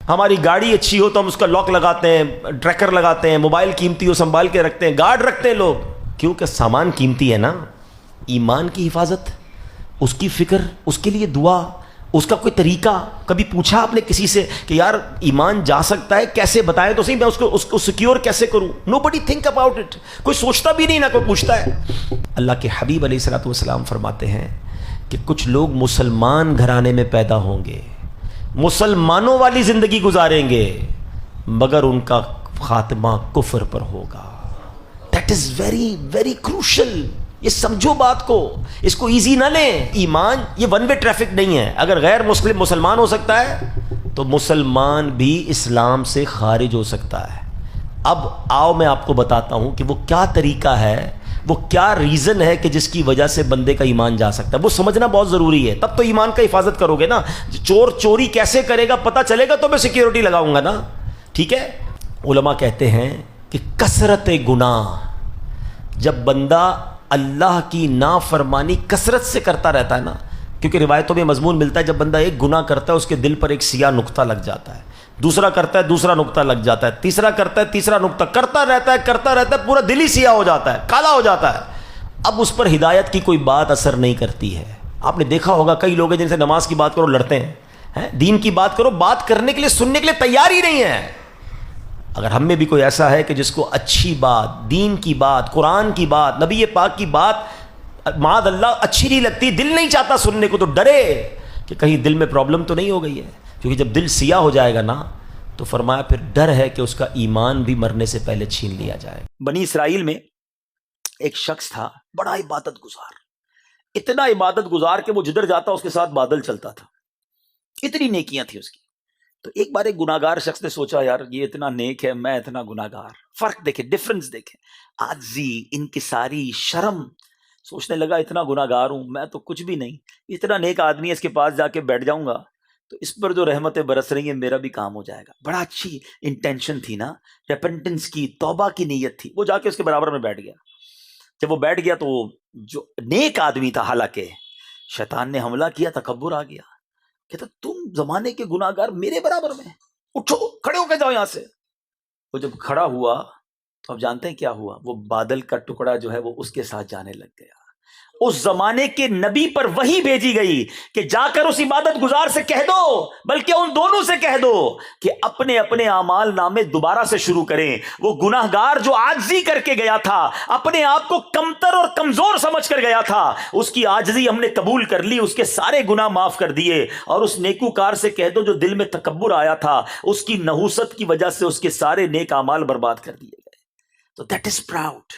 ہماری گاڑی اچھی ہو تو ہم اس کا لاک لگاتے ہیں، ٹریکر لگاتے ہیں، موبائل قیمتی ہو سنبھال کے رکھتے ہیں، گارڈ رکھتے ہیں لوگ، کیونکہ سامان قیمتی ہے نا. ایمان کی حفاظت، اس کی فکر، اس کے لیے دعا، اس کا کوئی طریقہ. کبھی پوچھا آپ نے کسی سے کہ یار ایمان جا سکتا ہے کیسے بتائیں تو صحیح، میں اس کو سیکیور کیسے کروں؟ نو بڈی تھنک اباؤٹ اٹ. کوئی سوچتا بھی نہیں، نہ کوئی پوچھتا ہے. اللہ کے حبیب علیہ الصلوۃ والسلام فرماتے ہیں کہ کچھ لوگ مسلمان گھرانے میں پیدا ہوں گے، مسلمانوں والی زندگی گزاریں گے، مگر ان کا خاتمہ کفر پر ہوگا. That is very very crucial. یہ سمجھو بات کو، اس کو ایزی نہ لیں. ایمان یہ ون وے ٹریفک نہیں ہے. اگر غیر مسلم مسلمان ہو سکتا ہے تو مسلمان بھی اسلام سے خارج ہو سکتا ہے. اب آؤ میں آپ کو بتاتا ہوں کہ وہ کیا طریقہ ہے، وہ کیا ریزن ہے کہ جس کی وجہ سے بندے کا ایمان جا سکتا ہے. وہ سمجھنا بہت ضروری ہے، تب تو ایمان کا حفاظت کرو گے نا. چور چوری کیسے کرے گا پتہ چلے گا تو میں سیکیورٹی لگاؤں گا نا. ٹھیک ہے. علماء کہتے ہیں کہ کثرت گناہ، جب بندہ اللہ کی نافرمانی کثرت سے کرتا رہتا ہے نا، کیونکہ روایتوں میں مضمون ملتا ہے جب بندہ ایک گناہ کرتا ہے اس کے دل پر ایک سیاہ نقطہ لگ جاتا ہے، دوسرا کرتا ہے دوسرا نقطہ لگ جاتا ہے، تیسرا کرتا ہے تیسرا نقطہ، کرتا رہتا ہے پورا دل ہی سیاہ ہو جاتا ہے، کالا ہو جاتا ہے. اب اس پر ہدایت کی کوئی بات اثر نہیں کرتی ہے. آپ نے دیکھا ہوگا کئی لوگ ہیں جن سے نماز کی بات کرو لڑتے ہیں، دین کی بات کرو بات کرنے کے لیے سننے کے لیے تیار ہی نہیں ہے. اگر ہم میں بھی کوئی ایسا ہے کہ جس کو اچھی بات، دین کی بات، قرآن کی بات، نبی پاک کی بات معاذ اللہ اچھی نہیں لگتی، دل نہیں چاہتا سننے کو، تو ڈرے کہ کہیں دل میں پرابلم تو نہیں ہو گئی ہے. کیونکہ جب دل سیاہ ہو جائے گا نا تو فرمایا پھر ڈر ہے کہ اس کا ایمان بھی مرنے سے پہلے چھین لیا جائے. بنی اسرائیل میں ایک شخص تھا بڑا عبادت گزار، اتنا عبادت گزار کہ وہ جدھر جاتا اس کے ساتھ بادل چلتا تھا، اتنی نیکیاں تھی اس کی. تو ایک بار ایک گناہگار شخص نے سوچا یار یہ اتنا نیک ہے، میں اتنا گناہگار. فرق دیکھیں، ڈفرنس دیکھیں، عاجزی، انکساری، شرم. سوچنے لگا اتنا گناہگار ہوں میں تو کچھ بھی نہیں، اتنا نیک آدمی ہے، اس کے پاس جا کے بیٹھ جاؤں گا تو اس پر جو رحمتیں برس رہی ہیں میرا بھی کام ہو جائے گا. بڑا اچھی انٹینشن تھی نا، ریپنٹنس کی، توبہ کی نیت تھی. وہ جا کے اس کے برابر میں بیٹھ گیا. جب وہ بیٹھ گیا تو جو نیک آدمی تھا، حالانکہ شیطان نے حملہ کیا، تکبر آ گیا. کہتا تم زمانے کے گناہگار میرے برابر میں، اٹھو کھڑے ہو کے جاؤ یہاں سے. وہ جب کھڑا ہوا تو اب جانتے ہیں کیا ہوا؟ وہ بادل کا ٹکڑا جو ہے وہ اس کے ساتھ جانے لگ گیا. اس زمانے کے نبی پر وحی بھیجی گئی کہ جا کر اس عبادت گزار سے کہہ دو، بلکہ ان دونوں سے کہہ دو کہ اپنے اپنے اعمال نامے دوبارہ سے شروع کریں. وہ گناہگار جو عاجزی کر کے گیا تھا، اپنے آپ کو کمتر اور کمزور سمجھ کر گیا تھا، اس کی عاجزی ہم نے قبول کر لی، اس کے سارے گناہ معاف کر دیے. اور اس نیکوکار سے کہہ دو جو دل میں تکبر آیا تھا، اس کی نحوست کی وجہ سے اس کے سارے نیک اعمال برباد کر دیے گئے. تو دیٹ از پراؤڈ.